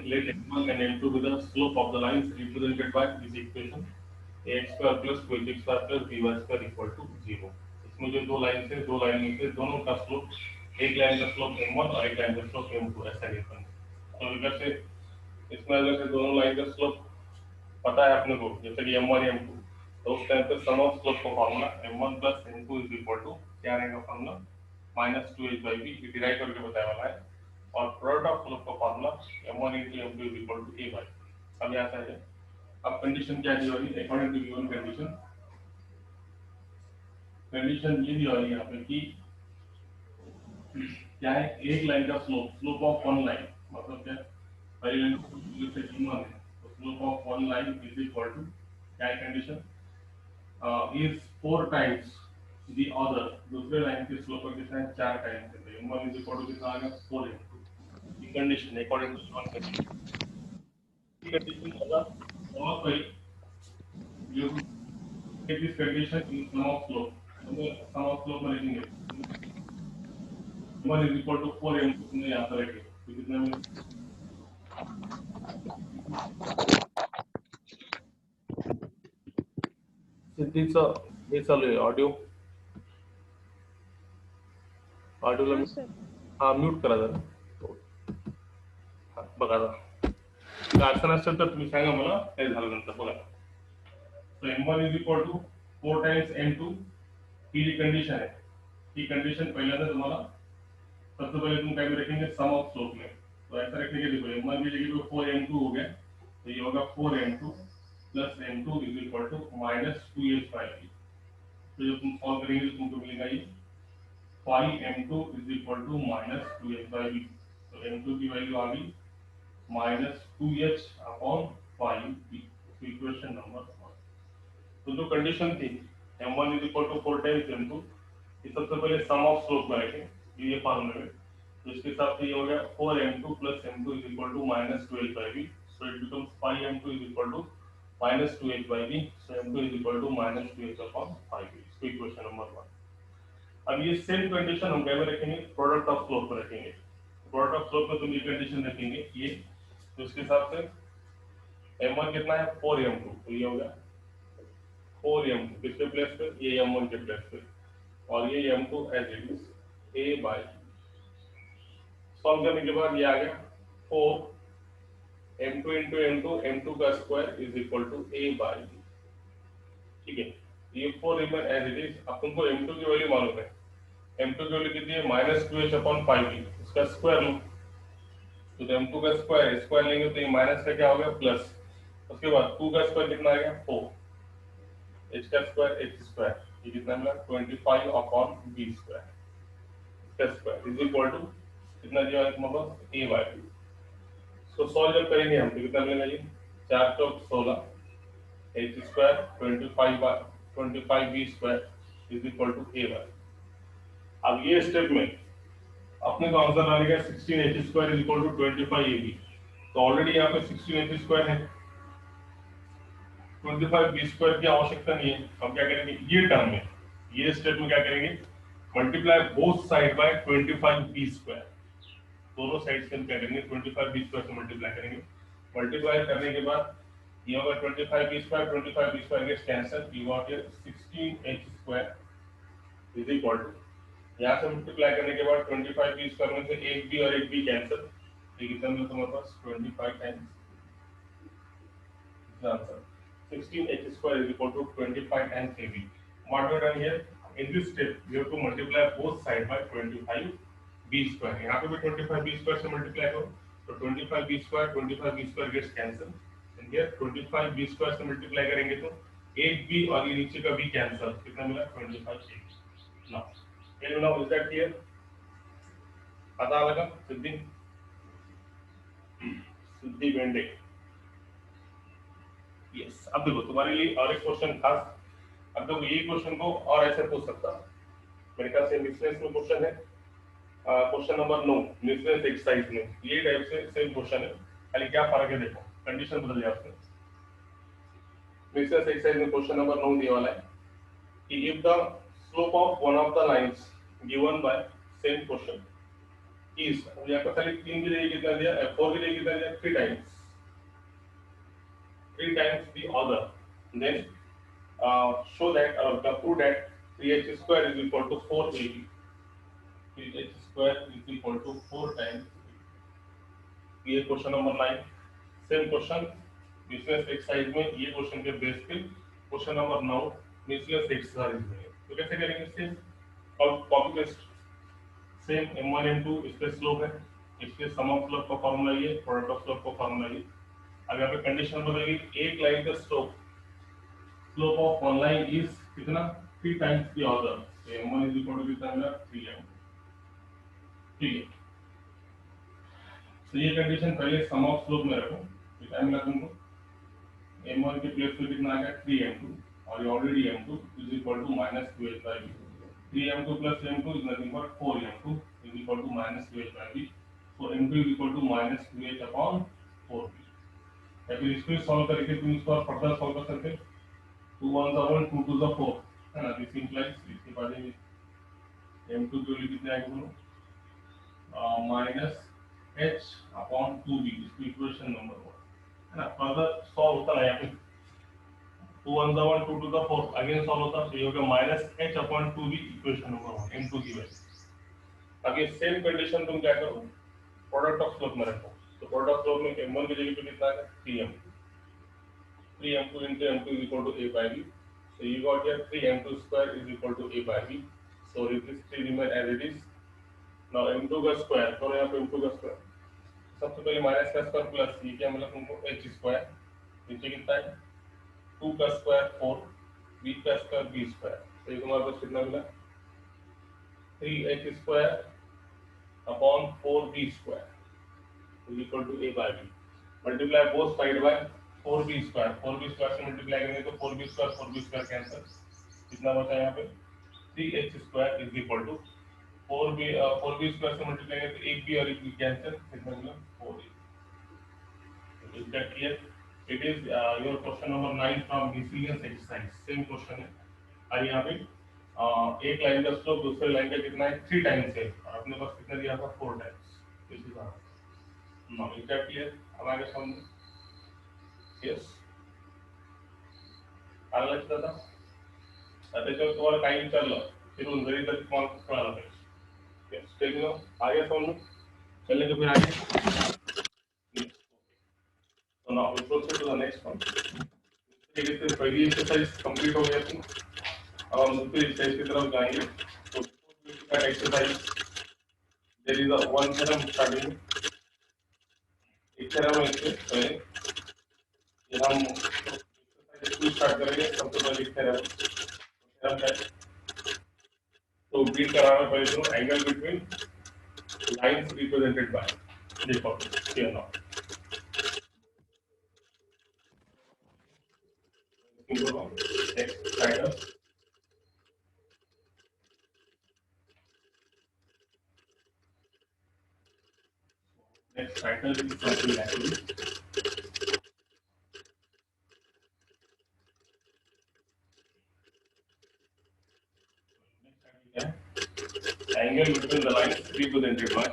let m1 and m2 be the slope of the lines represented by this equation ax square plus 2x square plus by square equal to 0। इसमें जो दो line है, दो line में से दोनों का स्लोप, एक लाइन का स्लोप m1 और एक लाइन का स्लोप m2 ऐसा गिवन है। तो अगर से इसमें अगर से दोनों लाइन का स्लोप पता है अपने को, जैसे कि m1 m2, तो उस टाइम पे सम ऑफ स्लोप का formula m1 plus m2 is equal to क्या रहेगा फार्मूला -2h/v, ये डिराइव करके बताया वाला है। और प्रोडक्ट ऑफ स्लोप का formula m1 into m2 is equal to a by. अब यहाँ से है, अब कंडीशन क्या दी वाली according to given condition, condition ये दी वाली यहाँ पे कि क्या है, एक लाइन का slope, slope of one line मतलब क्या, पहली लाइन जैसे m1 है तो slope of one line is equal to क्या है condition, is 4 times the other, दूसरे लाइन के स्लोप का कितना है 4 टाइम्स है, तो m1 इज इक्वल टू कितना आ गया 4 m2। ये condition according to one condition, ये कंडीशन मतलब और कोई you take this condition in sum of slope, तो sum of slope में लिखेंगे m1 is equal to 4 m2, तुमने यहाँ पर रखे तो कितना मिलेगा, सिद्धीचा हे चालू आहे ऑडिओ, ऑडिओला हाँ सर। हा म्यूट करा जरा, बघा जरा अडचण असेल तर तुम्ही सांगा मला, काय झालं नंतर बघा। तो m1 is equal to 4 times m2 की जी कंडीशन है, ये कंडीशन पहले से तुम्हारा, सबसे पहले तुम क्या रखेंगे सम ऑफ स्लोप में, तो ऐसा रखने के देखो m1 की जगह पे 4m2 हो गया, तो ये होगा 4m2 plus m2 is equal to -2h/v। तो जब तुम सॉल्व करेंगे तो तुमको मिलेगा ये 5m2 is equal to -2h/v। तो m2 की वैल्यू आ गई -2h/5v, इक्वेशन नंबर 1। तो जो कंडीशन थी m1 is equal to 4 times m2, ये सबसे पहले सम ऑफ स्लोप में रखें, ये फार्मूले में, तो इसके हिसाब से ये हो गया 4m2 plus m2 is equal to -2h/v, so it becomes 5m2 is equal to -2h/v, so m2 is equal to -2h/5v, इसको इक्वेशन नंबर 1। अब ये सेम कंडीशन हम क्या में रखेंगे, प्रोडक्ट ऑफ स्लोप में रखेंगे। प्रोडक्ट ऑफ स्लोप में तुम ये कंडीशन रखेंगे ये, तो इसके हिसाब से m1 कितना है 4m2, तो ये हो गया 4m2 किसके प्लेस पे, ये m1 के प्लेस पे, और ये m2 as it is a by, solve करने के बाद ये आ गया 4 m2 into m2, m2 का square is equal to a by, ठीक है, ये 4 रिमेन एज इट इज। अब तुमको m2 की वैल्यू मालूम है, m2 की वैल्यू कितनी है -2h/5v, इसका स्क्वायर लो, तो m2 का स्क्वायर, स्क्वायर लेंगे तो ये माइनस का क्या हो गया प्लस, उसके बाद 2 का स्क्वायर कितना आ गया 4, h का स्क्वायर h स्क्वायर, ये कितना मिला 25/v स्क्वायर, इसका स्क्वायर इज इक्वल टू कितना दिया है मतलब a बाय b। इसको सॉल्व जब करेंगे हम तो कितना मिलेगा ये 4 चौक 16, h square 25/v square is equal to a by. अब ये स्टेप में अपने को आंसर आने का 16h square is equal to 25ab, तो ऑलरेडी यहाँ पे 16h स्क्वायर है, 25b स्क्वायर की आवश्यकता नहीं है। हम क्या करेंगे ये टर्म में, ये स्टेप में क्या करेंगे, multiply both side bye 25b square, दोनों साइड से हम क्या करेंगे 25b स्क्वायर से मल्टीप्लाई करेंगे। मल्टीप्लाई करने के बाद ये होगा 25b square gets cancel, you got here 16h square is equal to, यहाँ से मल्टीप्लाई करने के बाद 25b स्क्वायर में से एक b और एक b कैंसिल, ये कितना मिलता है हमारे पास 25 times answer 16h square is equal to 25 times AB. What we done here in this step we have to multiply both side by 25b square, यहाँ पे भी 25b square से multiply करो तो 25b square gets cancel, and here 25b square से multiply करेंगे तो एक b और ये नीचे का b cancel, कितना मिला 25ab। now now is that clear, पता लगा सिद्धि, सिद्धि बेंडे यस। अब देखो तुम्हारे लिए और एक क्वेश्चन खास, अब देखो ये क्वेश्चन को और ऐसे पूछ सकता, मेरे ख्याल से मिसलेस में क्वेश्चन है, क्वेश्चन नंबर 9 मिसलेस एक्सरसाइज में ये टाइप से सेम क्वेश्चन है, खाली क्या फर्क है देखो कंडीशन बदल जाए उसमें। मिसलेस एक्सरसाइज में क्वेश्चन नंबर 9 दिया वाला है कि, if the slope of one of the lines given by same question is यहाँ पर खाली 3 की जगह कितना दिया, 4 की जगह कितना दिया, 3 times the other. Then show that or prove that 3h square is equal to 4ab. 3h square is equal to 4 times. ये question number 9 same question business exercise में, ये क्वेश्चन के बेस पे क्वेश्चन नंबर 9 बिजनेस एक्सरसाइज में। तो कैसे करेंगे इससे, copy paste same m1 m2 इसके स्लोप है, इसके सम ऑफ स्लोप का फार्मूला ये, प्रोडक्ट ऑफ स्लोप का फार्मूला ये। अब यहाँ पे कंडीशन बदलेगी, एक लाइन का slope of one line is कितना, 3 times the other, m1 is equal to कितना मिला, 3m। ठीक है, तो ये कंडीशन पहले सम ऑफ स्लोप में रखो, कितना मिला तुमको, m1 के प्लेस पे कितना आ गया, 3m2, और ये already m2 is equal to minus 2h/v। 3m2 plus m2 is nothing but 4m2 is equal to minus 2h/v। So m2 is equal to minus 2h upon 4v। या फिर इसको सॉल्व करके तुम इसको फर्दर सॉल्व कर सकते हो, 2 1 1 2 2 4 है ना, दिस इंप्लाइज इसके बाद में m2 की वैल्यू कितनी आएगी बोलो, माइनस h अपॉन 2v, इसको इक्वेशन नंबर 1 है ना। फर्दर सॉल्व होता है यहाँ पे 2 1 1 2 2 4 अगेन सॉल्व होता है, तो ये हो गया minus h upon 2v equation number 1 m2 की वैल्यू। अब ये सेम कंडीशन तुम क्या करो, प्रोडक्ट ऑफ स्लोप में रखो, तो प्रोडक्ट ऑफ स्लोप में m1 की जगह पे कितना है, 3m2 into m2 is equal to a by b. So you got here 3m2 square is equal to a by b. So this 3 remain as it is. Now m2 का square करो, यहाँ पे m2 का square, सबसे पहले minus का square plus ये क्या मिला तुमको, h स्क्वायर, नीचे कितना है 2 का स्क्वायर 4, b का स्क्वायर b स्क्वायर, तो ये तुम्हारे पास कितना मिला 3h square upon 4b square is equal to a by b। Multiply both side by 4b square, 4b square से मल्टीप्लाई करेंगे तो 4b स्क्वायर कैंसिल, कितना बचा यहाँ पे 3h square is equal to 4b square से मल्टीप्लाई करेंगे तो एक भी और एक भी कैंसिल, कितना मिला 4a। Is that clear? It is your question number 9 from miscellaneous exercise, same question है। और यहाँ पे एक लाइन का स्लोप दूसरे लाइन का कितना है, 3 टाइम्स है, और अपने पास कितना दिया था 4 times. This is now is that clear? अब आगे समझ, यस आलं लक्षात आता? आता त्याच्यावर तुम्हाला काही विचारलं फिरून जरी तर तुम्हाला कळालं पाहिजे। यस टेल मी, आगे समझ चलने के फिर आगे। So now we proceed to the next one. ठीक है, पहली एक्सरसाइज कंप्लीट हो गया थी, अब हम दूसरी एक्सरसाइज की तरफ जाएंगे। तो exercise there is a one theorem starting, एक थ्योरम है इससे पहले ये हम एक्सरसाइज स्टार्ट करेंगे। सबसे पहले थ्योरम थ्योरम क्या है, तो बीट कराना पहले तो angle between lines represented by, देखो here now next title, next title is something like this. Angle between the lines represented by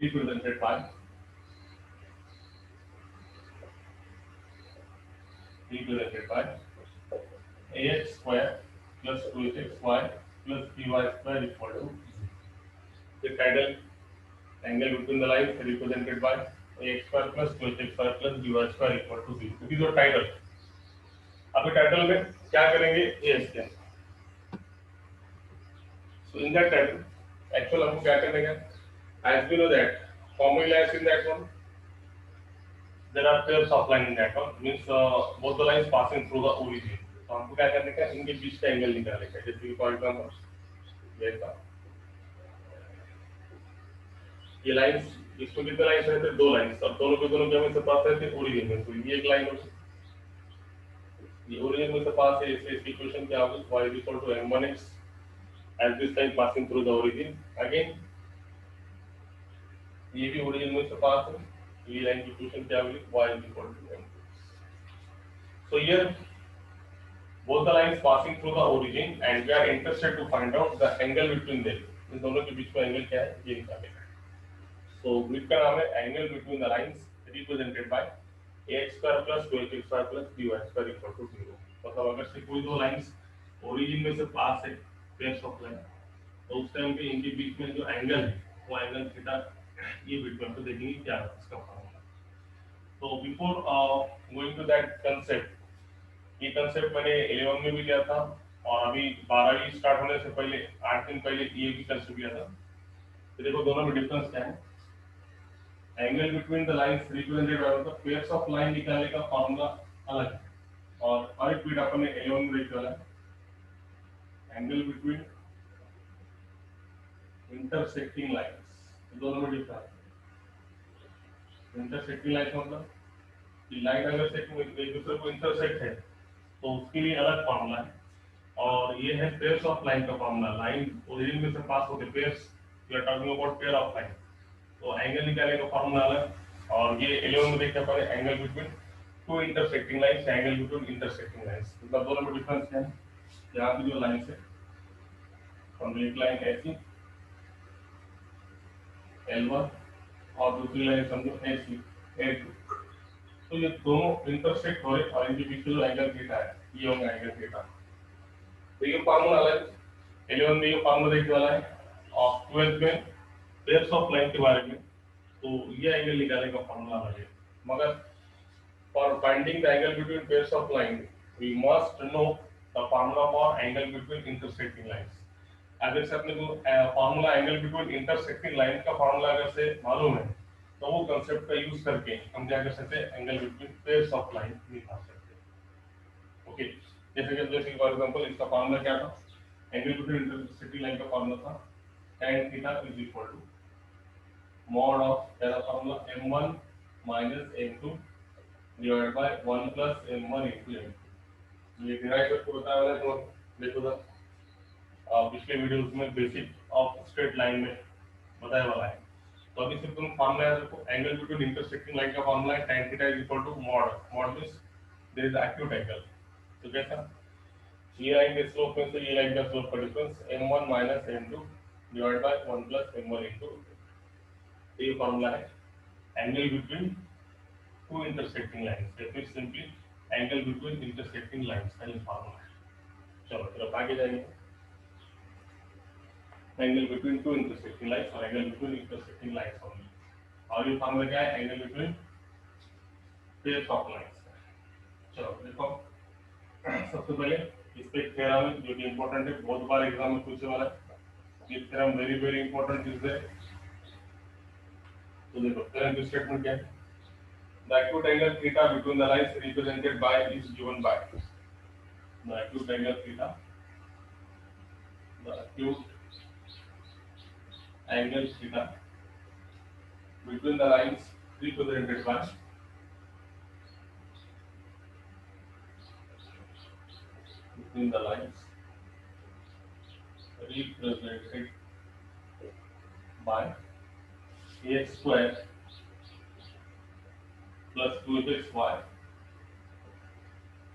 between the lines represented by ax square plus 2hxy plus by square equal to 0. The title angle between the lines represented by ax square plus 2hxy plus by square equal to 0. This is your title. अब title में क्या करेंगे, ये इसके so in that title actual हमको क्या करने का, as we know that formula is in that one, there are pairs of line in that one, means both the lines passing through the origin, तो हमको क्या करने का, इनके बीच का एंगल निकालने का। जैसे कि फॉर एग्जांपल ये था, ये लाइंस, इसमें कितने लाइंस रहते हैं, 2 लाइंस, और दोनों के दोनों क्या में से पास रहते हैं, ओरिजिन में, तो ये एक लाइन हो, ये ओरिजिन में से पास है, इसलिए इक्वेशन क्या होगी, y is equal to m1x as this line passing through the origin, again ये भी ओरिजिन में से पास है, ये लाइन की इक्वेशन क्या होगी, y is equal to m2। So here both the lines passing through the origin and we are interested to find out the angle between them. इन दोनों के बीच में एंगल क्या है ये निकालेंगे. So ग्रिड का नाम है angle between the lines represented bye ax square plus 2x square plus by square equal to 0. मतलब अगर से कोई दो लाइंस ओरिजिन में से पास है पेयर्स ऑफ लाइन तो उस टाइम पे इनके बीच में जो एंगल है वो एंगल थीटा ये बिटवीन पे देखेंगे क्या है इसका फॉर्मूला. तो before going to that concept, ये कंसेप्ट मैंने 11 में भी लिया था और अभी 12वीं स्टार्ट होने से पहले 8 दिन पहले ये भी कंसेप्ट लिया था. तो देखो दोनों में डिफरेंस क्या है. Angle between the lines represented bye मतलब पेयर्स ऑफ लाइन निकालने का फॉर्मूला अलग है और एक ट्वीट अपन ने 11 में देखा है. एंगल बिटवीन इंटरसेक्टिंग लाइंस दोनों में डिफरेंस. इंटरसेक्टिंग लाइन मतलब कि लाइन अगर से एक दूसरे को इंटरसेक्ट है तो उसके लिए अलग फॉर्मूला है और ये है पेयर्स ऑफ लाइन का फॉर्मूला. लाइन ओरिजिन में से पास होते pairs, we are talking about pair of line. तो एंगल निकालने का फॉर्मूला अलग और ये 11 में देखा पर angle between two intersecting lines, angle between intersecting lines. मतलब दोनों में डिफरेंस क्या है. यहाँ की जो लाइन है हम एक लाइन ऐसी L1 और दूसरी लाइन समझो ऐसी L2. तो ये दोनों इंटरसेक्ट हो रहे और इनके बीच में जो एंगल थीटा है ये होगा एंगल थीटा. तो ये फॉर्मूला अलग 11 में ये फॉर्मूला देखने वाला है और 12th में पेयर्स ऑफ लाइन के बारे में तो ये एंगल निकालने का फॉर्मूला अलग है. मगर for finding the angle between pairs of line we must know the formula for angle between intersecting lines. अगर से अपने को formula angle between intersecting line का फॉर्मूला अगर से मालूम है तो वो कंसेप्ट का यूज करके हम क्या कर सकते हैं angle between pairs of line निकाल सकते हैं. ओके जैसे फॉर एग्जांपल इसका फॉर्मूला क्या था. एंगल बिटवीन इंटरसेक्टिंग लाइन का फॉर्मूला था tan theta is equal to mod of क्या formula m1 minus m2 divided by 1 plus m1 into m2. ये डिराइव करके बताया वाला है. तो देखो था पिछले वीडियोस में बेसिक ऑफ स्ट्रेट लाइन में बताया वाला है. तो अभी सिर्फ तुम फॉर्मूला याद रखो. एंगल बिटवीन इंटरसेक्टिंग लाइन का फॉर्मूला है tan theta is equal to mod means there is acute angle. तो कैसा ये लाइन के स्लोप में से ये लाइन का स्लोप का difference m1 minus m2 divided by 1 plus m1 into ये फॉर्मूला है angle between two intersecting lines. That means simply angle between intersecting lines का ये फॉर्मूला है. चलो फिर आगे जाएंगे. Angle between two intersecting lines और angle between intersecting lines only. और ये फॉर्मूला क्या है angle between pairs of lines. चलो देखो सबसे पहले इस पे थ्योरम है जो कि इंपॉर्टेंट है, बहुत बार एग्जाम में पूछने वाला है. ये theorem very important is there. तो देखो थ्योरम की स्टेटमेंट क्या है. The acute angle theta between the lines represented by is given by the acute angle theta. The acute angle theta between the lines represented by ax square plus 2xy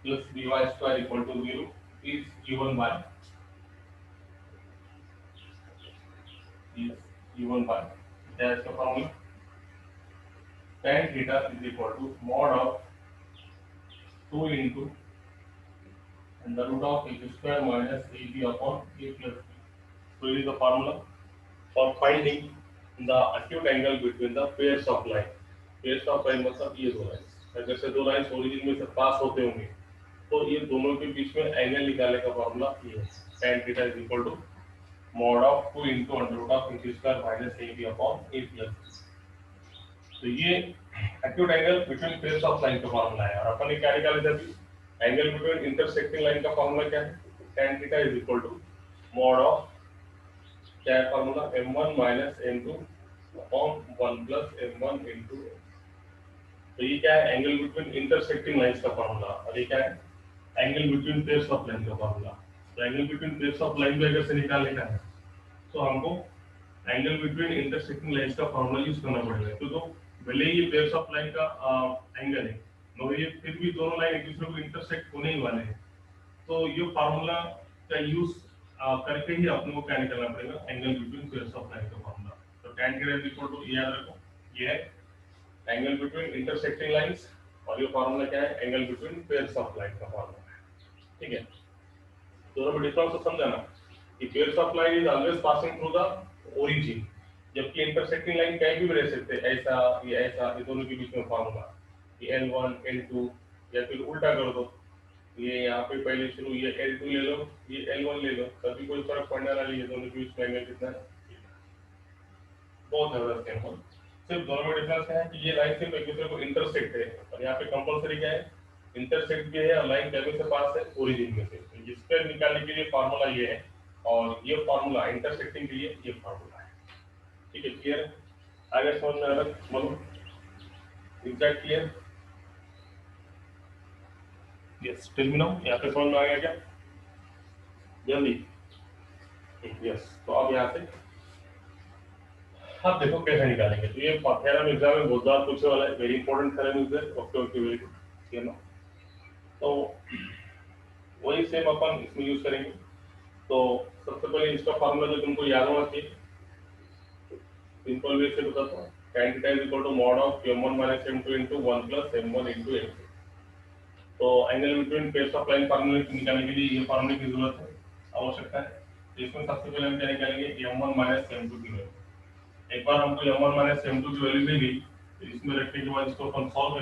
plus by square equal to 0 is given by that's the formula. Tan theta is equal to mod of 2 into under root of x square minus ab upon a plus b. So it is the formula for finding the acute angle between the pairs of line. Pairs of line मतलब ये दो lines. अगर से दो lines origin में से पास होते होंगे तो ये दोनों के बीच में एंगल निकालने का फॉर्मूला ये है. tan theta is equal to mod of 2 into under root of x square minus ab upon a plus b. तो ये acute angle between pairs of line का फॉर्मूला है. और अपन ने क्या निकाला था अभी एंगल बिटवीन इंटरसेक्टिंग लाइन का फॉर्मूला क्या है. tan theta is equal to mod of क्या है formula m1 minus m2 upon 1 plus m1 into m. तो ये क्या है एंगल बिटवीन इंटरसेक्टिंग लाइंस का फॉर्मूला और ये क्या है angle between pairs of line का फॉर्मूला. तो angle between pairs of line को अगर से निकालने का है तो हमको एंगल बिटवीन इंटरसेक्टिंग लाइंस का फॉर्मूला यूज करना पड़ेगा. तो भले ही पेयर्स ऑफ लाइन का एंगल है मगर ये फिर भी दोनों लाइन एक दूसरे को इंटरसेक्ट होने ही वाले हैं। तो ये फार्मूला का यूज करके ही अपने को क्या निकालना पड़ेगा, angle between pairs of line का फार्मूला। तो tan theta is equal to, याद रखो ये है एंगल बिटवीन इंटरसेक्टिंग लाइंस, और ये फार्मूला क्या है, angle between pairs of line का फार्मूला है। ठीक है, दोनों में डिफरेंस तो समझाना कि pairs of line is always passing through the origin, जबकि इंटरसेक्टिंग लाइन कहीं भी रह सकते हैं, ऐसा, ये दोनों के बीच में फार्मूला, ये L1 L2, या फिर उल्टा कर दो, ये यहाँ पे पहले शुरू, ये L2 ले लो, ये L1 ले लो, कभी कोई फर्क पड़ने वाला नहीं है, दोनों के बीच में एंगल कितना है, बहुत जबरदस्त है। सिर्फ दोनों में डिफरेंस क्या है कि ये लाइन सिर्फ एक दूसरे को इंटरसेक्ट है, और यहाँ पे कंपलसरी क्या है, इंटरसेक्ट भी है और लाइन कैसे से पास है, ओरिजिन में से। तो इस पे निकालने के लिए फार्मूला ये है, और ये फार्मूला इंटरसेक्टिंग के लिए ये फार्मूला है। ठीक है, क्लियर है, आगे समझ में आ रहा है, बोलो exact clear, yes tell me now, यहाँ पे समझ में आ गया क्या जल्दी, यस। तो अब यहाँ से आप देखो कैसे निकालेंगे। तो ये थ्योरम एग्जाम में बहुत ज्यादा पूछने वाला है, very important theorem is there, okay okay very good, clear ना। तो वही सेम अपन इसमें यूज करेंगे। तो सबसे पहले इसका फार्मूला जो तुमको याद होना चाहिए, सिंपल वे से बताता हूँ, tan theta is equal to mod of m1 - m2 into 1 + m1 into m2। तो angle between pairs of line formula निकालने के लिए ये फार्मूले की जरूरत है, आवश्यकता है। तो इसमें सबसे पहले हम क्या निकालेंगे, m1 - m2 की वैल्यू। एक बार हमको m1 - m2 की वैल्यू दे गई, तो इसमें रखने के बाद इसको अपन सॉल्व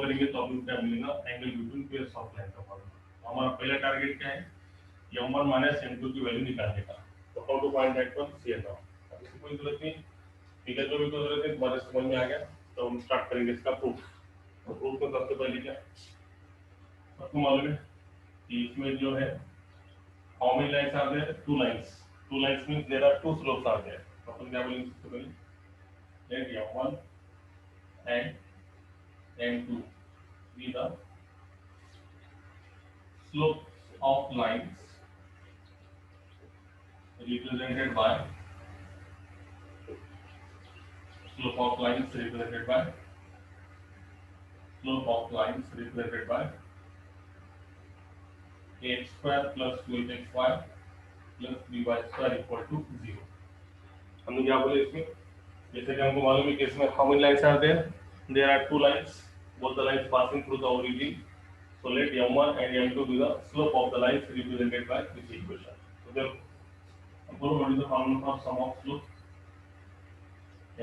करेंगे तो अपन क्या मिलेगा, angle between pairs of line का फार्मूला। तो हमारा पहला टारगेट क्या है, m1 - m2 की वैल्यू निकालने का। तो how to find that one, see now, इसकी कोई जरूरत नहीं, ठीक है, जो भी कोई जरूरत है तुम्हारे समझ में आ गया। तो हम स्टार्ट करेंगे इसका प्रूफ। तो प्रूफ में सबसे पहले क्या, आपको मालूम है कि इसमें जो है how many lines are there, two lines means there are two slopes are there. तो अपन क्या बोलेंगे सबसे पहले, let m1 and m2 be the slopes of lines represented by slope of lines represented by ax square plus 2hxy plus by square equal to 0। हमने क्या बोले इसमें, जैसे कि हमको मालूम है कि इसमें how many lines are there, there are two lines, both the lines passing through the origin। So let m1 and m2 be the slope of the lines represented by this equation। So therefore what is the formula for sum of slope,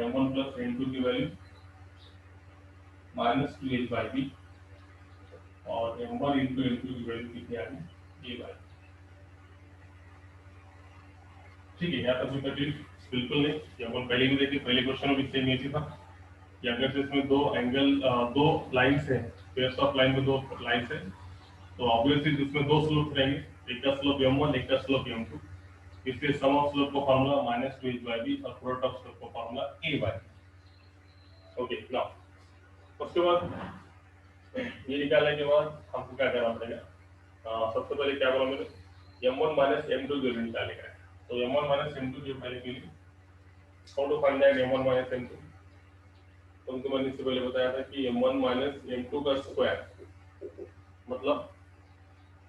m1 plus m2 की value minus 2h by b, और m1 into m2 की value कितनी आ गई, a by। ठीक है, यहाँ तक भी तकलीफ बिल्कुल नहीं, ये अपन पहले भी देखी, पहले क्वेश्चन में भी सेम यही था कि अगर से इसमें दो लाइंस हैं, पेयर्स ऑफ लाइन में दो लाइंस हैं, तो ऑब्वियसली इसमें दो स्लोप रहेंगे, एक का स्लोप m1 एक का स्लोप m2। इसलिए सम ऑफ स्लोप का फार्मूला -2h by b और प्रोडक्ट ऑफ स्लोप का formula a by। Okay now उसके बाद ये निकालने के बाद हमको क्या करना पड़ेगा, सबसे पहले क्या बोला मैंने, m1 - m2 की वैल्यू निकालेगा। तो m1 - m2 की वैल्यू के लिए how to find that m1 - m2, तुमको मैंने इससे पहले बताया था कि m1 - m2 का स्क्वायर, मतलब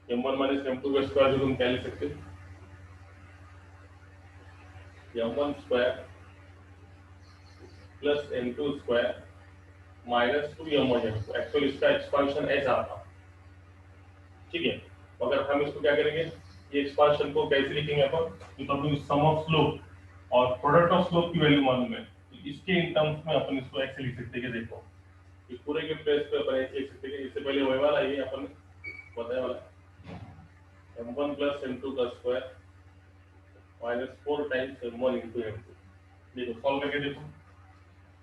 m1 - m2 का स्क्वायर जो तुम क्या ले सकते हो, m1 square plus m2 square minus 2m1 m2। Actually इसका एक्सपांशन ऐसा आता, ठीक है, मगर हम इसको क्या करेंगे, ये एक्सपांशन को कैसे लिखेंगे अपन, तो सम ऑफ स्लोप और प्रोडक्ट ऑफ स्लोप की वैल्यू मालूम है, तो इसके इन टर्म्स में अपन इसको ऐसे लिख सकते हैं कि देखो इस पूरे के प्लेस पे अपन ऐसे लिख सकते हैं, इससे पहले वही वाला ये अपन बताया वाला m1 plus m2 का square minus 4 times m1 into m2। देखो सॉल्व करके देखो,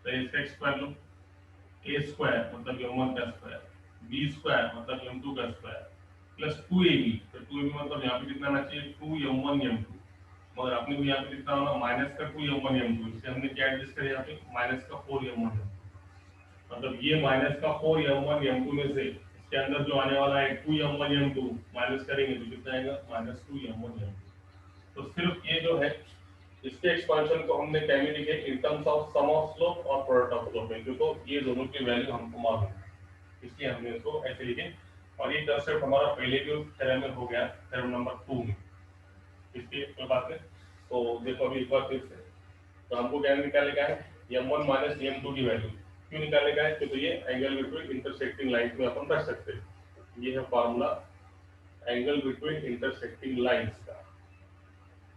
तो इसका स्क्वायर लो, a स्क्वायर मतलब m1 का स्क्वायर, b स्क्वायर मतलब m2 का स्क्वायर प्लस 2ab। तो 2ab मतलब यहाँ पे कितना आना चाहिए, 2m1 m2, मगर आपने भी यहाँ पे कितना होना, माइनस का 2m1 m2, इससे हमने क्या एडजस्ट किया यहाँ पे, माइनस का 4m1 m2। मतलब ये माइनस का 4m1 m2 में से इसके अंदर जो आने वाला है 2m1 m2 माइनस करेंगे तो कितना आएगा, -2m1 m2। तो सिर्फ ये जो है इसके एक्सपांशन को हमने कैसे लिखे, in terms of sum of slope और प्रोडक्ट ऑफ स्लोप में, क्योंकि ये दोनों की वैल्यू हमको मालूम है। इसलिए हमने इसको ऐसे लिखे। और ये कंसेप्ट हमारा पहले भी थ्योरम में हो गया, थ्योरम नंबर 2 में, इसकी कोई बात नहीं। तो देखो अभी एक बार फिर से, तो हमको क्या निकालने का है, m1 माइनस m2 की वैल्यू क्यों निकालने का है, क्योंकि ये एंगल बिटवीन इंटरसेक्टिंग लाइंस में अपन रख सकते हैं। ये है formula angle between intersecting lines का।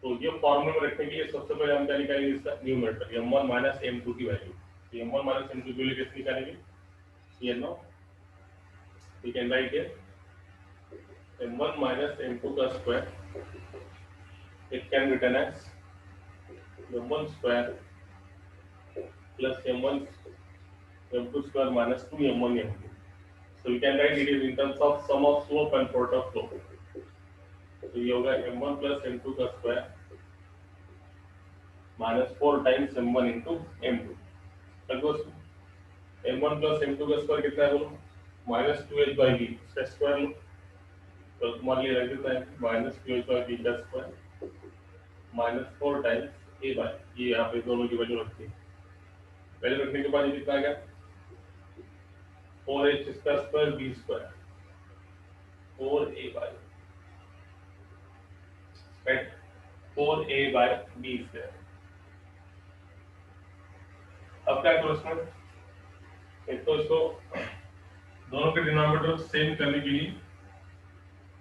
तो ये फॉर्मूला में रखने के लिए सबसे पहले हम क्या निकालेंगे, इसका न्यूमरेटर m1 माइनस m2 की वैल्यू। तो m1 माइनस m2 की वैल्यू कैसे निकालेंगे, ये no we can write here m1 minus m2 का square, it can written as m1 square plus m1 m2 square minus 2m1 m2. So we can write it in terms of sum of slope and product of slope. तो ये होगा m1 plus m2 का square minus 4 times m1 into m2। लगभग m1 plus m2 का square कितना है बोलो, minus 2h by b, इसका स्क्वायर लो तो तुम्हारे लिए रख देता है minus 2h by b का square minus 4 times a by, ये यहाँ पे दोनों की वैल्यू रखती है। वैल्यू रखने के बाद ये कितना आ गया 4h square b square 4a by right 4a by b square. अब क्या करो इसमें, एक तो इसको दोनों के डिनोमिनेटर सेम करने के लिए,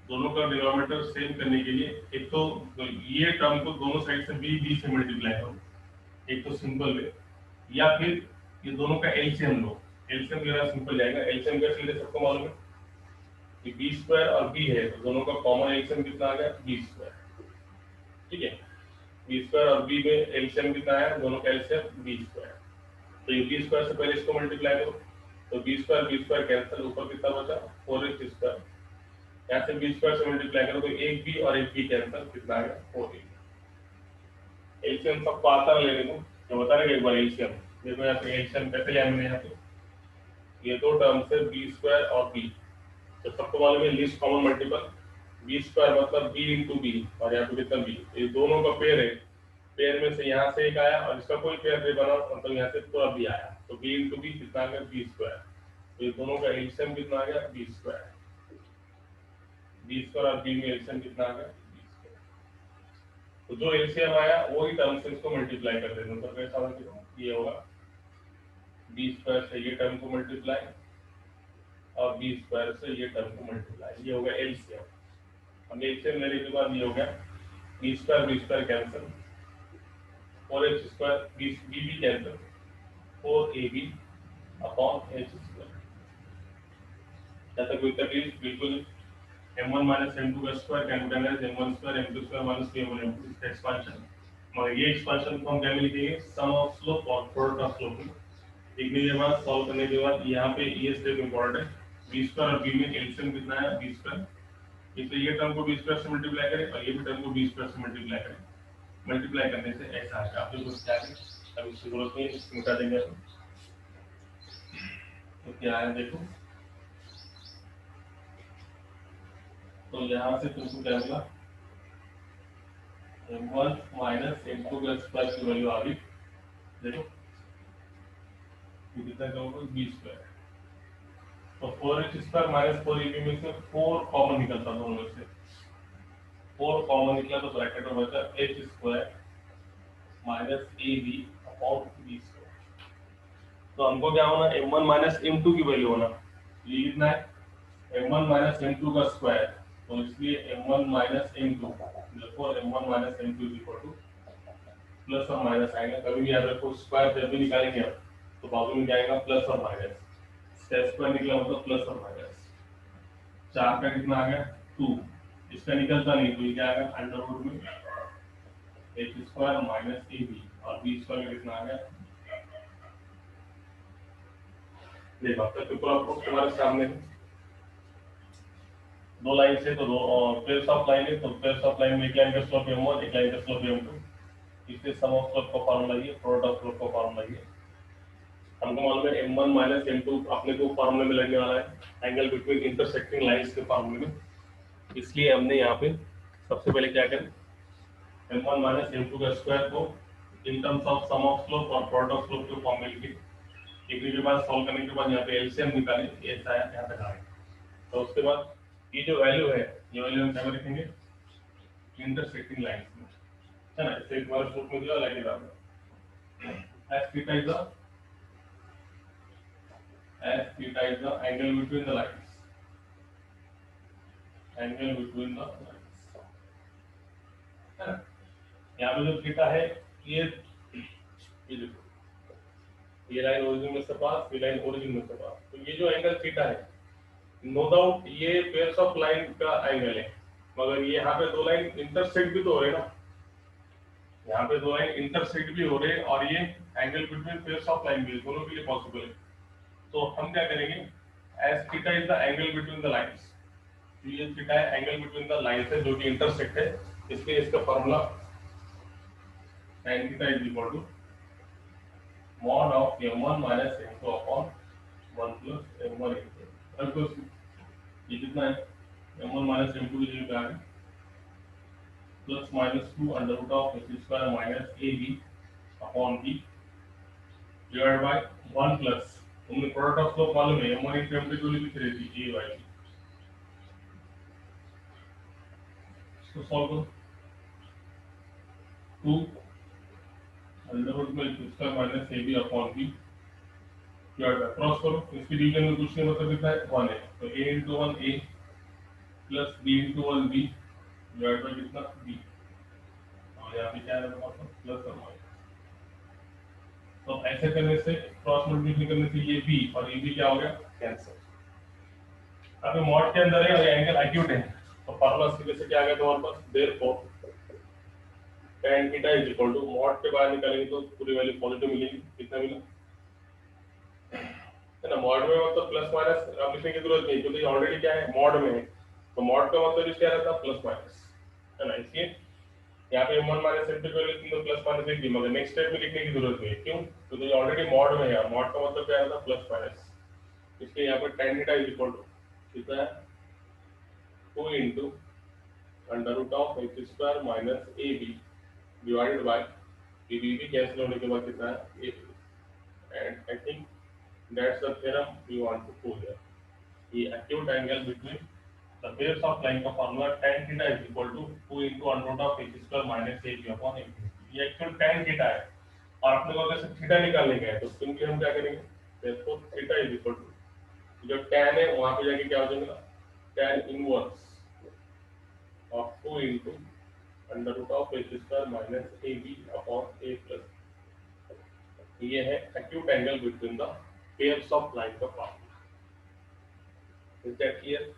दोनों का डिनोमिनेटर सेम करने के लिए एक तो ये टर्म को दोनों साइड से b से मल्टीप्लाई करो, एक तो सिंपल वे, या फिर ये दोनों का एलसीएम लो। एलसीएम मेरा सिंपल जाएगा, एलसीएम कैसे ले सबको मालूम है कि b स्क्वायर और b है तो दोनों का कॉमन एलसीएम कितना आ गया b स्क्वायर, ठीक है। b स्क्वायर और b में एलसीएम कितना आया, दोनों का एलसीएम b स्क्वायर। तो ये b स्क्वायर से पहले इसको मल्टीप्लाई करो, तो b स्क्वायर कैंसिल, ऊपर कितना बचा 4h स्क्वायर, यहाँ से b स्क्वायर से मल्टीप्लाई करो तो एक b और एक b कैंसिल, कितना आ गया 4a। एलसीएम सबको आता लेने को, तो बता रहे एक बार एलसीएम देखो, यहाँ पे एलसीएम कैसे लिया मैंने, यहाँ पे ये दो टर्म से b स्क्वायर और b, तो सबको मालूम है least common multiple b square मतलब b into b, और यहाँ पे कितना b, ये दोनों का पेयर है, पेयर में से यहाँ से एक आया और इसका कोई पेयर नहीं बना मतलब यहाँ से पूरा b आया, तो b into b कितना आ गया b स्क्वायर। तो ये दोनों का एलसीएम कितना आ गया b स्क्वायर, b स्क्वायर और b में एलसीएम कितना आ गया b स्क्वायर। तो जो एलसीएम आया वही टर्म से इसको मल्टीप्लाई कर देना, तो कैसा होगा, ये होगा b स्क्वायर से ये टर्म को मल्टीप्लाई और b स्क्वायर से ये टर्म को मल्टीप्लाई, ये होगा एलसीएम। अब एलसीएम लेने के बाद ये हो गया b square cancel, 4h square b cancel, 4ab upon h square. जैसा कोई तकलीफ बिल्कुल m1 माइनस m2 का square can written as m1 square m2 square minus 2m1 m2, इसका एक्सपेंशन, मगर ये एक्सपेंशन को हम क्या में लिखेंगे सम ऑफ स्लोप और प्रोडक्ट ऑफ स्लोप में। लिखने के बाद सॉल्व करने के बाद यहाँ पे ये स्टेप इंपॉर्टेंट है, b स्क्वायर और b में एलसीएम कितना है b स्क्वायर, इसलिए ये टर्म को b स्क्वायर से मल्टीप्लाई करें और ये भी टर्म को b स्क्वायर से मल्टीप्लाई करें, मल्टीप्लाई करने से ऐसा आएगा। आप लोग क्या करें, अब इसकी जरूरत नहीं है, इसको मिटा देंगे। तो क्या है देखो, तो यहाँ से तुमको क्या मिला m1 माइनस m2 का स्क्वायर की वैल्यू आ गई, देखो कितना कहोगे b स्क्वायर, तो 4h स्क्वायर माइनस 4ab में से 4 कॉमन निकलता दोनों में से, 4 कॉमन निकला तो ब्रैकेट में बचा h square minus ab upon b square. तो हमको क्या होना m1 माइनस m2 की वैल्यू होना, ये कितना है m1 माइनस m2 का स्क्वायर, तो इसलिए m1 माइनस m2, देखो m1 minus m2 is equal two plus और माइनस आएगा, कभी भी याद रखो स्क्वायर जब भी निकालेंगे आप तो बाजू में क्या आएगा प्लस और माइनस, स्क्वायर निकला मतलब प्लस और माइनस, 4 का कितना आ गया 2, इसका निकलता नहीं तो ये क्या आएगा अंडर रूट में h स्क्वायर माइनस ab और b स्क्वायर का कितना आ गया, देखो अब तक पेपर आपको तुम्हारे सामने दो लाइन से तो दो पेयर्स ऑफ लाइन है, तो पेयर्स ऑफ लाइन में एक लाइन का स्लोप m1 एक लाइन का स्लोप m2, इससे सम ऑफ स्लोप का फार्मूला ये, प्रोडक्ट ऑफ स्लोप का फार्मूला ये। हमको मालूम है m1 माइनस m2 अपने को फार्मूले में लगने वाला है एंगल बिटवीन इंटरसेक्टिंग लाइंस के फार्मूले में, इसलिए हमने यहाँ पे सबसे पहले क्या करें m1 माइनस m2 का स्क्वायर को in terms of sum of slope और प्रोडक्ट ऑफ स्लोप के फॉर्म में लिखे। डिग्री के बाद सॉल्व करने के बाद यहाँ पे एलसीएम निकाले, ये ऐसा है यहाँ तक आए। तो उसके बाद ये जो वैल्यू है, ये वैल्यू हम क्या में रखेंगे, इंटरसेक्टिंग लाइंस में, है ना। इससे एक बार शॉर्ट में दिया like S theta is the angle between the lines, angle between the lines, है ना। यहाँ पे जो थीटा है, ये देखो, ये लाइन ओरिजिन में से पास, ये लाइन ओरिजिन में से पास, तो ये जो एंगल थीटा है, नो डाउट ये पेयर्स ऑफ लाइन का एंगल है, मगर ये यहाँ पे दो लाइन इंटरसेक्ट भी तो हो रहे ना, यहाँ पे दो लाइन इंटरसेक्ट भी हो रहे और ये angle between pairs of line भी दोनों के लिए पॉसिबल है। तो हम क्या करेंगे, as theta is the angle between the lines, ये थीटा है एंगल बिटवीन द लाइंस है जो कि इंटरसेक्ट है, इसलिए इसका formula tan theta is equal to mod of m1 minus m2 upon 1 plus m1 into, ये कितना है, m1 minus m2 की जगह क्या है, plus minus 2 under root of x square minus ab upon b divide by 1 plus, हमने product of slope मालूम है, m1 into m2 की लिख रही थी a by b, इसको सॉल्व करो, 2 अंडर रूट में x square minus ab upon b divide bye, cross करो, इसकी डिवीजन में कुछ नहीं, मतलब कितना है 1 है, तो a into 1 a plus b into 1 b divide bye कितना b, और यहाँ पे क्या है मतलब प्लस और माइनस। तो ऐसे करने से क्रॉस मल्टीप्लिकेशन करने से ये b और ये b क्या हो गया, कैंसिल। अब मॉड के अंदर है और ये एंगल एक्यूट है, तो फार्मूला सीधे से क्या आ गया तुम्हारे पास, therefore tan theta is equal to, mod के बाहर निकालेंगे तो पूरी वैल्यू पॉजिटिव मिलेगी, कितना मिला, है ना। मॉड में मतलब प्लस माइनस अब लिखने की जरूरत नहीं, क्योंकि ऑलरेडी क्या है मॉड में है, तो मॉड का मतलब क्या रहता है प्लस माइनस, है ना। इसलिए यहाँ पे m1 माइनस m2 को लिखने तो प्लस माइनस लिख दी, मगर नेक्स्ट स्टेप में लिखने की जरूरत नहीं है, क्यों, क्योंकि ऑलरेडी मॉड में है, मॉड का मतलब क्या रहता है प्लस माइनस, इसलिए यहाँ पे tan theta is equal to कितना है, 2 into under root of x square minus ab divided by ये b भी कैंसिल होने के बाद कितना है a, and I think that's the theorem we want to prove here, ये acute angle between the pairs of line का formula tan theta is equal to 2 into under root of x square minus ab upon ab, ये actual tan theta है और अपने को अगर सिर्फ theta निकालने का है, तो सिंपली हम क्या करेंगे, therefore theta is equal to जो tan है वहां पे जाके क्या हो जाएगा, tan inverse of 2 into under root of x square minus ab upon a plus, ये है acute angle between the pairs of line का formula. Is that clear?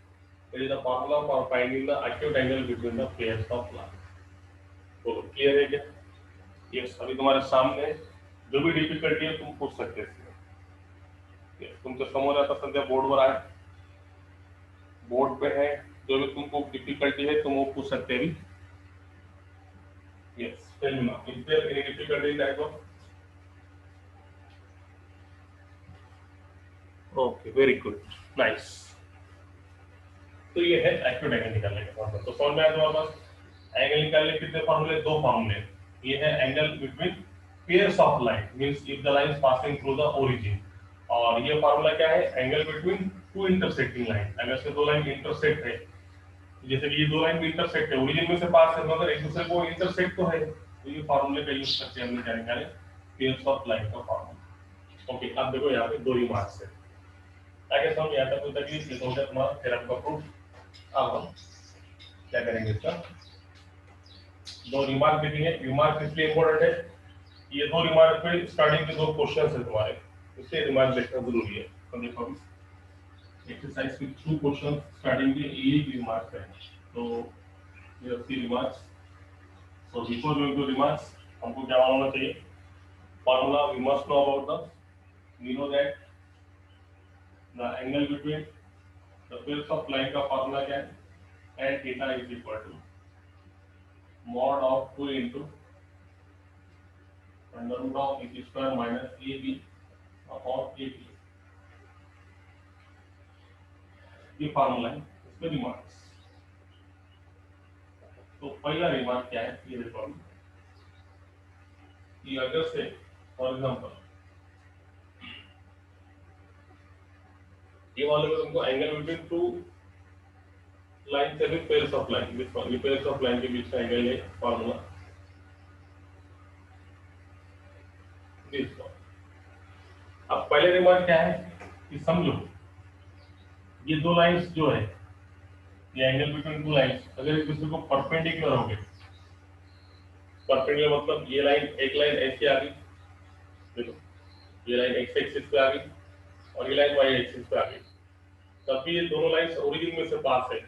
It is the formula for finding the acute angle between the pairs of line. तो clear है क्या? Yes, अभी तुम्हारे सामने जो भी डिफिकल्टी है तुम पूछ सकते हो, तुमच्या समोर आता सध्या बोर्डवर आहे, बोर्ड पे है, जो भी तुमको डिफिकल्टी है तुम वो पूछ सकते हैं। Yes, tell me now, is there any difficulty in that one? Okay, very good, nice. तो ये है एक्यूट एंगल निकालने का फॉर्मूला। तो समझ में आया तुम्हारे पास? एंगल निकालने के कितने फॉर्मूले? दो फॉर्मूले। ये है angle between pairs of line, means if the line is passing through the origin, और ये फॉर्मूला क्या है, angle between two intersecting line. अगर से दो लाइन इंटरसेक्ट है, जैसे कि ये दो लाइन भी इंटरसेक्ट है, ओरिजिन में से पास है, मगर एक दूसरे को इंटरसेक्ट तो है, तो ये फॉर्मूले का यूज करके हमने क्या निकाले, पेयर्स ऑफ लाइन का फॉर्मूला। ओके, अब देखो यहाँ पे दो ही मार्क्स है, ताकि समझ आता कोई तकलीफ नहीं, तो हो गया तुम्हारा थ्योरम का प्रूफ। अब हम क्या करेंगे, इसका दो रिमार्क देखेंगे। रिमार्क इसलिए इंपॉर्टेंट है, ये दो रिमार्क पे स्टार्टिंग के दो क्वेश्चंस है तुम्हारे, इसलिए रिमार्क देखना जरूरी है। तो देखो एक्सरसाइज के टू क्वेश्चन स्टार्टिंग के एक रिमार्क है, तो ये आपकी remarks. So before going to remarks, हमको क्या मालूम चाहिए, formula we must know about the, we know that the angle between the pairs of line का फार्मूला क्या है, tan theta is equal to mod of 2 into under root of x square minus ab upon ab, ये formula है, इसमें remarks. तो पहला remark क्या है, ये देखो, कि अगर से फॉर एग्जांपल ये मालूम है तुमको एंगल बिटवीन टू लाइन से भी pairs of line, this one, ये पेयर्स ऑफ लाइन के बीच का एंगल है फार्मूला दिस वन। अब पहले रिमार्क क्या है कि समझो ये दो लाइंस जो है, ये एंगल बिटवीन टू लाइंस अगर एक दूसरे को परपेंडिकुलर हो गए, परपेंडिकुलर मतलब ये लाइन, एक लाइन ऐसी आ गई, देखो ये लाइन एक्स एक्सिस पे आ गई और ये लाइन वाई एक्सिस पे आ गई, तब भी ये दोनों लाइंस ओरिजिन में से पास है,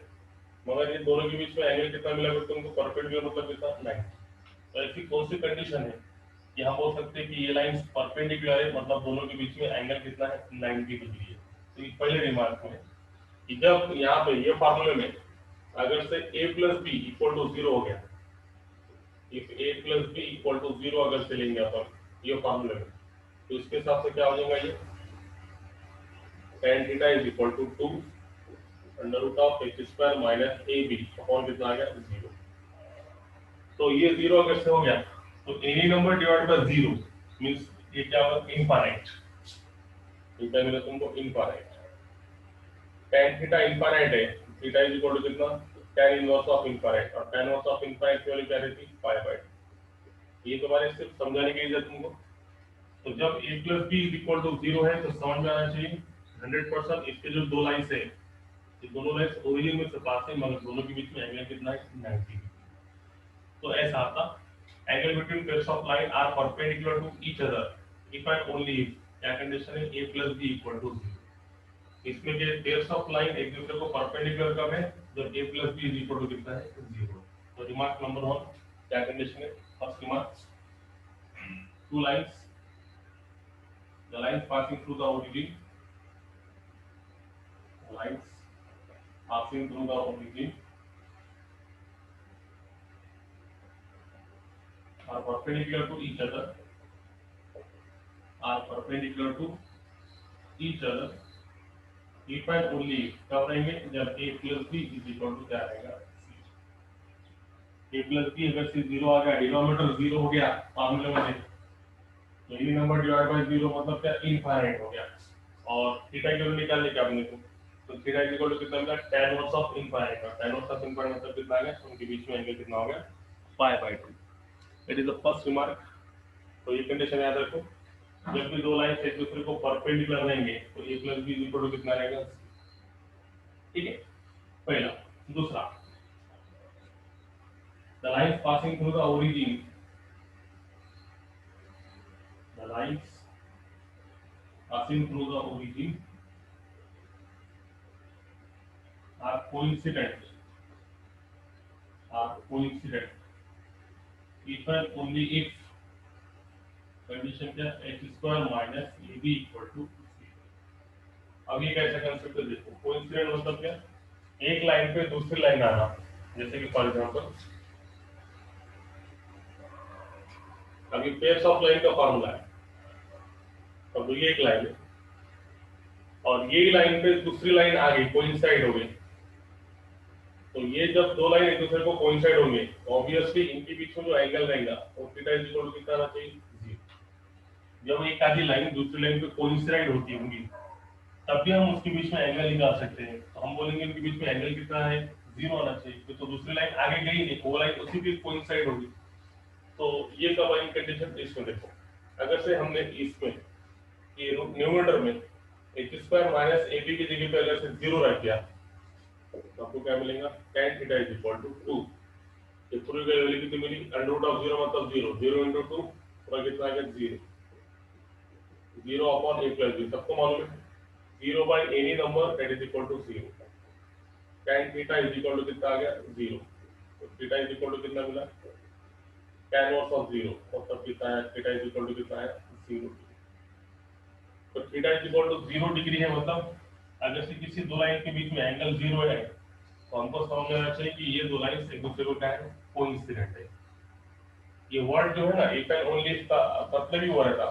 मगर ये दोनों के बीच में एंगल कितना मिला फिर तुमको परपेंडिकुलर मतलब कितना 90। तो ऐसी कौन सी कंडीशन है कि हम बोल सकते हैं कि ये लाइंस परपेंडिकुलर है, मतलब दोनों के बीच में एंगल कितना है 90 डिग्री है। तो ये पहले रिमार्क में कि जब यहाँ पे ये फार्मूले में अगर से a plus b equal to 0 हो गया, if a plus b equal to 0 अगर से लेंगे अपन ये फार्मूले में, तो इसके हिसाब से क्या हो जाएगा ये tan theta is equal to 2 under root of x square minus ab upon कितना आ गया 0। तो ये 0 अगर से हो गया तो any number divide by 0 means ये क्या होगा इनफाइनाइट, ये क्या मिला तुमको इनफाइनाइट। tan थीटा इनफाइनाइट है, थीटा इज इक्वल टू कितना tan इनवर्स ऑफ इनफाइनाइट, और tan इनवर्स ऑफ इनफाइनाइट की वैल्यू क्या रहती है पाई बाय 2। ये तुम्हारे सिर्फ समझाने के लिए तुमको। तो जब a plus b is equal to 0 है तो समझ में आना चाहिए 100% इसके जो दो लाइंस है, ये दोनों लाइंस ओरिजिन में से पास है, मगर दोनों के बीच में एंगल कितना है 90। तो ऐसा आता angle between pairs of line are perpendicular to each other if and only if, क्या कंडीशन है a plus b equal to 0। इसमें के पेयर्स ऑफ लाइन एक दूसरे को परपेंडिकुलर कब है जब a plus b is equal to कितना है 0। तो रिमार्क नंबर 1 क्या कंडीशन है, first remark two lines, the lines passing through the origin, lines passing through the origin are perpendicular to each other, are perpendicular to each other if and only if कब रहेंगे जब a plus b is equal to क्या रहेगा a plus b अगर से 0 आ गया, denominator 0 हो गया फार्मूले में, तो ये नंबर डिवाइड बाय 0 मतलब क्या इनफाइनाइट हो गया। और थीटा की वैल्यू निकालने की अपने को, तो थीटा इज इक्वल टू कितना मिला tan इनवर्स ऑफ इनफाइनाइट, और tan इनवर्स ऑफ इनफाइनाइट मतलब कितना आ गया, उनके बीच में एंगल कितना हो गया pi by 2। It is the first remark. तो ये कंडीशन याद रखो, जब भी दो लाइंस एक दूसरे को परपेंडिकुलर रहेंगे तो a plus b equal to कितना रहेगा, ठीक है पहला। दूसरा, the lines passing through the origin, the lines passing through the origin are coincident if and only if condition क्या x square minus ab equal to 0। अब ये कैसा कंसेप्ट है देखो, कोइंसिडेंट मतलब क्या, एक लाइन पे दूसरी लाइन आना, जैसे कि फॉर एग्जांपल अभी पेयर्स ऑफ लाइन का फार्मूला है, अब ये एक लाइन है और ये लाइन पे दूसरी लाइन आ गई कोइंसाइड हो गई, तो ये जब दो लाइन एक दूसरे को कोइंसाइड होंगे ऑब्वियसली इनके बीच में जो एंगल रहेगा वो थीटा इज इक्वल टू कितना आना चाहिए 0। जब एक आधी लाइन दूसरी लाइन पे कोइंसाइड होती होंगी तब भी हम उसके बीच में एंगल निकाल सकते हैं, तो हम बोलेंगे इनके बीच में एंगल कितना है 0 आना चाहिए, तो दूसरी लाइन आगे गई नहीं, वो लाइन उसी पे कोइंसाइड होगी। तो ये कब आई कंडीशन, इसमें देखो अगर से हमने इसमें ये न्यूमरेटर में x square minus a b की जगह पे अगर से 0 रख दिया तो आपको क्या मिलेगा tan theta is equal to 2, ये पूरी की वैल्यू कितनी मिली अंडर रूट ऑफ 0 मतलब 0, 0 into 2 पूरा कितना आ गया 0, 0 अपॉन a प्लस b, सबको मालूम है 0 by any number that is equal to 0, tan theta is equal to कितना आ गया 0, तो थीटा इज इक्वल टू कितना मिला tan इनवर्स ऑफ 0 मतलब कितना है थीटा इज इक्वल टू कितना है 0। तो theta is equal to 0 degree है, मतलब अगर से किसी दो लाइन के बीच में एंगल 0 है तो हमको समझ में आना चाहिए कि ये दो लाइन एक दूसरे को क्या है कोइंसिडेंट है। ये वर्ड जो है ना एक एंड ओनली इसका मतलब ही वो रहता